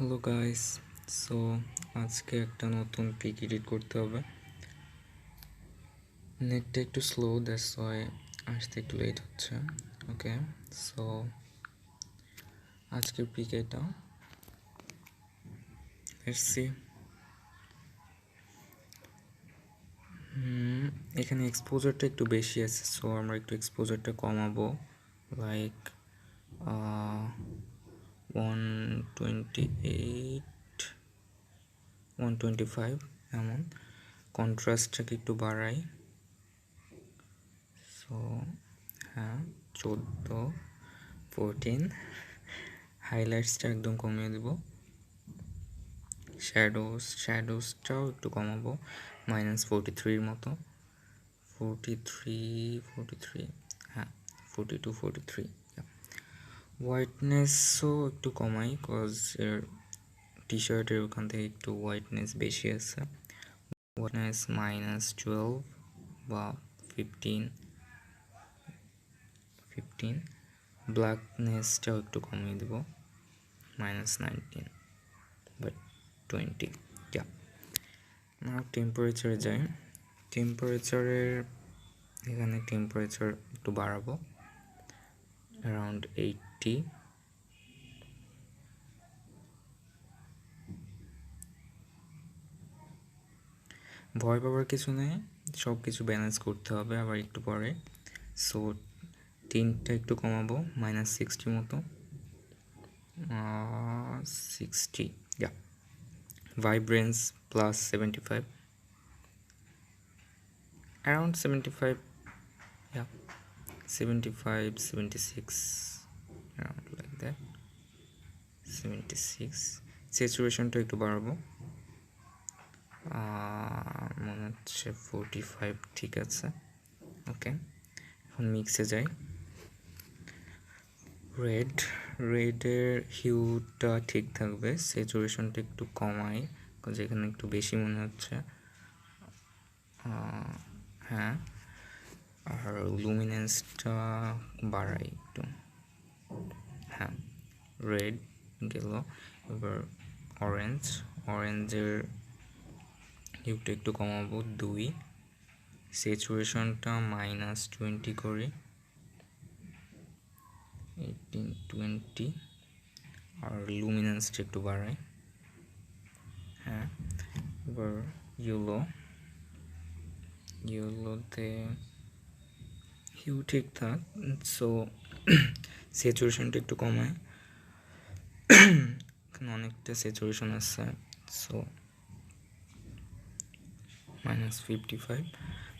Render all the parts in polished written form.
Hello guys, so আজকে একটা নতুন পিক এডিট করতে হবে। নেটটা একটু স্লো, দ্যাটস ওয়াই আসতে একটু লেট হচ্ছে। ওকে, সো আজকের পিক এটা, লেটস সি। এখানে এক্সপোজারটা একটু বেশি আছে, সো আমরা একটু এক্সপোজারটা কমাবো, লাইক 128 125 এমন। কন্ট্রাস্টটাকে একটু বাড়াই, সো হ্যাঁ 14 হাইলাইটসটা একদম কমিয়ে দেব। শ্যাডোসটাও একটু কমাবো, -43 মতো, 43 হ্যাঁ 43। হোয়াইটনেসও একটু কমাই, কজ এর টি শার্টের ওখান থেকে একটু হোয়াইটনেস বেশি আছে। হোয়াইটনেস -12 বা 15। ব্ল্যাকনেসটাও একটু কমিয়ে দেব, -19 বা 20। আমরা টেম্পারেচারে যাই। এখানে টেম্পারেচার একটু বাড়াবো, অ্যারাউন্ড 80। ভয় পাবার কিছু নেই, সব কিছু ব্যালেন্স করতে হবে আবার একটু পরে। সো তিনটা একটু কমাবো, -60 মতো, 60 vibrance +75, around 75, 75, 76, around like that, 76। স্যাচুরেশনটা একটু বাড়াবো, মনে হচ্ছে 45 ঠিক আছে। ওকে, এখন মিক্সে যাই। রেডের হিউটা ঠিক থাকবে, স্যাচুরেশনটা একটু কমাই, কারণ এখানে একটু বেশি মনে হচ্ছে। হ্যাঁ, আর লুমিনেন্সটা বাড়াই একটু। হ্যাঁ, রেড গেল, এবার অরেঞ্জের হিউটা একটু কমাবো 2। স্যাচুরেশনটা -20 করি, 18, 20। আর লুমিনেন্সটা একটু বাড়াই। হ্যাঁ, এবার ইয়েলোতে হিউ ঠিকঠাক, সো স্যাচুরেশনটা একটু কমায়, এখানে অনেকটা স্যাচুরেশন আছে, সো -55।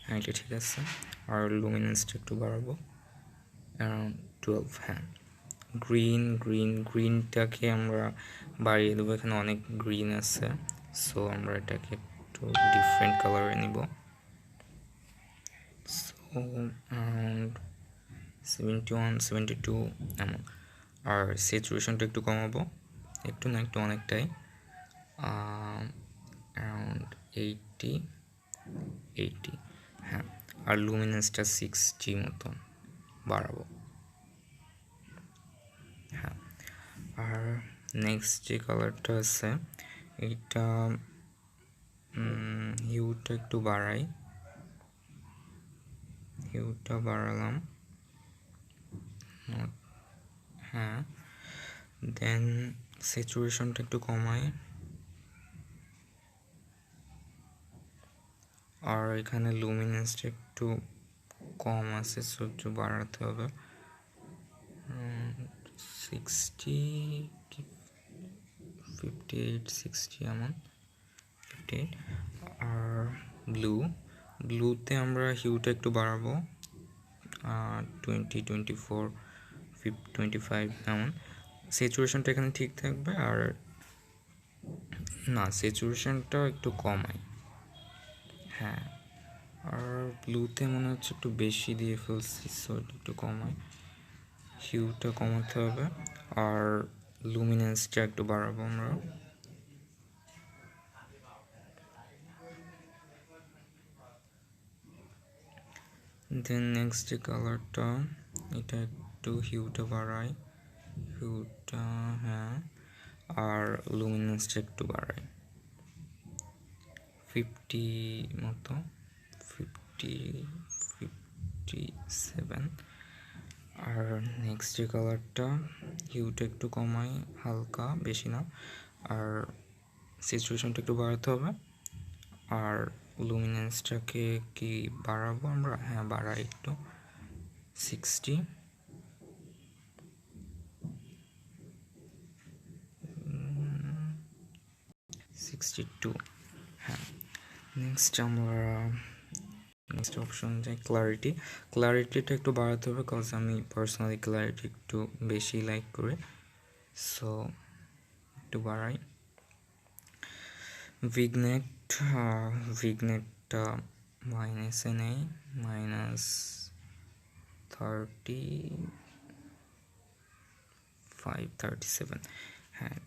হ্যাঁ, এটা ঠিক আছে। আর লুমিনেন্সটা একটু বাড়াবো, অ্যারাউন্ড 12। হ্যাঁ, গ্রিনটাকে আমরা বাড়িয়ে দেবো, এখানে অনেক গ্রিন আছে, সো আমরা এটাকে একটু ডিফারেন্ট কালারে নিব। সো অ্যারাউন্ড 71, 72 এমন। আর স্যাচুরেশনটা একটু কমাবো, একটু না একটু অনেকটাই, অ্যারাউন্ড 80। হ্যাঁ, আর লুমিনেন্সটা 60 মতন বাড়াবো। হ্যাঁ, আর নেক্সট যে কালারটা আছে এইটা হিউটা একটু বাড়ালাম। হ্যাঁ, দেন স্যাচুরেশনটা একটু কমাই, আর এখানে লুমিনেন্সটা একটু কম আছে, সো একটু বাড়াতে হবে, 60 কি 58, 60 এমন, 58। আর ব্লুতে আমরা হিউটা একটু বাড়াবো, 20, 24, 25 এমন। স্যাচুরেশনটা এখানে ঠিক থাকবে, আর না স্যাচুরেশনটা একটু কমাই। হ্যাঁ, আর ব্লুতে মনে হচ্ছে একটু বেশি দিয়ে ফেলছি, সো একটু কমাই, হিউটা কমাতে হবে, আর লুমিনেন্সটা একটু বাড়াবো আমরা। দেন নেক্সট যে কালারটা, এটা একটু হিউটা বাড়াই, হ্যাঁ, আর লুমিনেন্সটা একটু বাড়াই 50 মতো, 57। আর নেক্সট যে কালারটা, হিউটা একটু কমাই হালকা, বেশি না। আর সিচুয়েশনটা একটু বাড়াতে হবে। আর লুমিনেন্সটাকে কি বাড়াবো আমরা? হ্যাঁ, বাড়াই একটু 60। 62। হ্যাঁ, নেক্সট অপশন যাই ক্লারিটিটা একটু বাড়াতে হবে, কজ আমি পার্সোনালি ক্লারিটি একটু বেশি লাইক করি, সো একটু বাড়াই। ভিগনেটটা মাইনাসে নেই, -37। হ্যাঁ,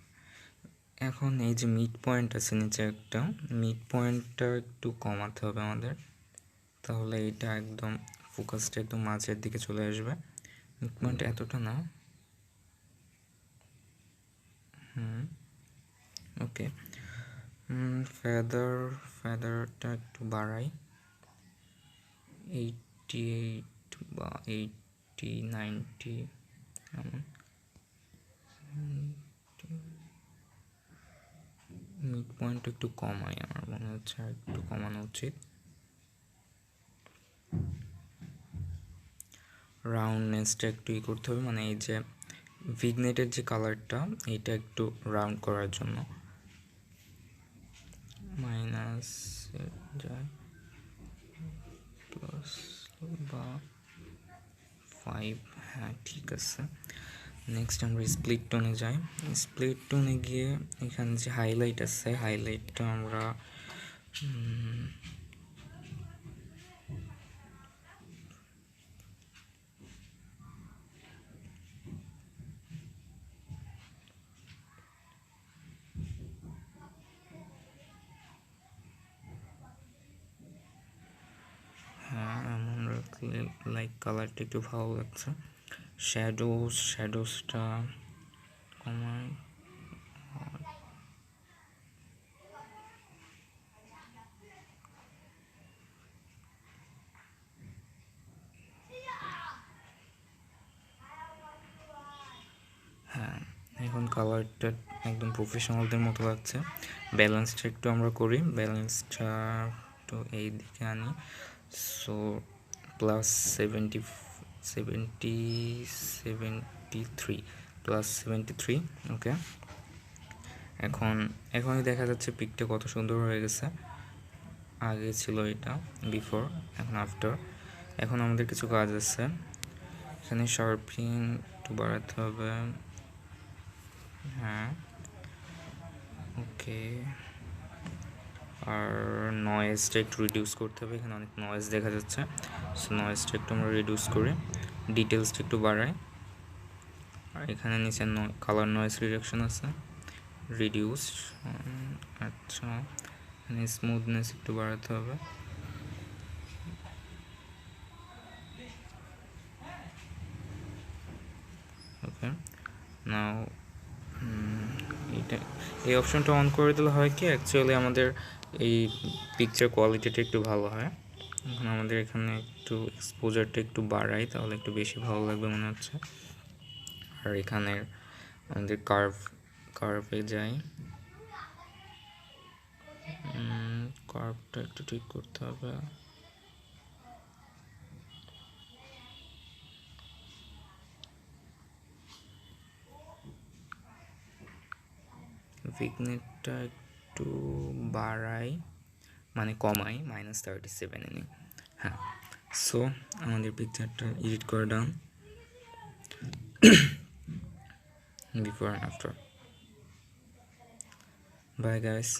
এখন এই যে মিড পয়েন্ট আছে নিচে একটা, মিড পয়েন্টটা একটু কমাতে হবে আমাদের, তাহলে এটা একদম ফোকাসটা একদম মাঝের দিকে চলে আসবে। মিড পয়েন্ট এতটা না, ওকে। ফেদারটা একটু বাড়াই 88 বা 90 এমন। মিড পয়েন্ট একটু কমাই, আমার মনে হচ্ছে আর একটু কমানো উচিত। রাউন্ডনেসটা একটু করতে হবে, মানে এই যে ভিগনেটের যে কালারটা, এইটা একটু রাউন্ড করার জন্য মাইনাস যায় প্লাস বা 5। হ্যাঁ, ঠিক আছে। নেক্সট আমরা স্প্লিট টোনে যাই। স্প্লিট টোনে গিয়ে এখানে যে হাইলাইট আছে, হাইলাইটটা আমরা হ্যাঁ এমন রাখলে লাইক কালারটা একটু ভালো লাগছে। শ্যাডোসটা কমাই, হ্যাঁ এখন কালারটা একদম প্রফেশনালদের মতো লাগছে। ব্যালেন্সটা একটু আমরা করি, ব্যালেন্সটা একটু এই দিকে আনি, সো +73 +73। ওকে, এখনই দেখা যাচ্ছে পিকটা কত সুন্দর হয়ে গেছে। আগে ছিল এটা বিফোর, এখন আফটার। এখন আমাদের কিছু কাজ আছে, এখানে শার্পিং একটু বাড়াতে হবে। হ্যাঁ, ওকে। আর নয়েজটা একটু রিডিউস করতে হবে, এখানে অনেক নয়েজ দেখা যাচ্ছে, সো নয়েজটা একটু আমরা রিডিউস করি। ডিটেলসটা একটু বাড়াই। আর এখানে নিচে কালার নয়েজ রিডাকশন আছে, রিডিউস। আচ্ছা, এখানে স্মুথনেস একটু বাড়াতে হবে। ওকে, নাও এই অপশনটা অন করে দিলে হয় কি, অ্যাকচুয়ালি আমাদের এই পিকচার কোয়ালিটিটা একটু ভালো হয়। এখন আমাদের এখানে একটু এক্সপোজারটা একটু বাড়াই, তাহলে একটু বেশি ভালো লাগবে মনে হচ্ছে। আর এখানের আমাদের কার্ভে যাই, কার্ভটা একটু ঠিক করতে হবে। ভিগনেটটা একটু বাড়াই, মানে কমাই, -37 এনে। হ্যাঁ, সো আমাদের পিকচারটা এডিট করে done, before and after. Bye guys.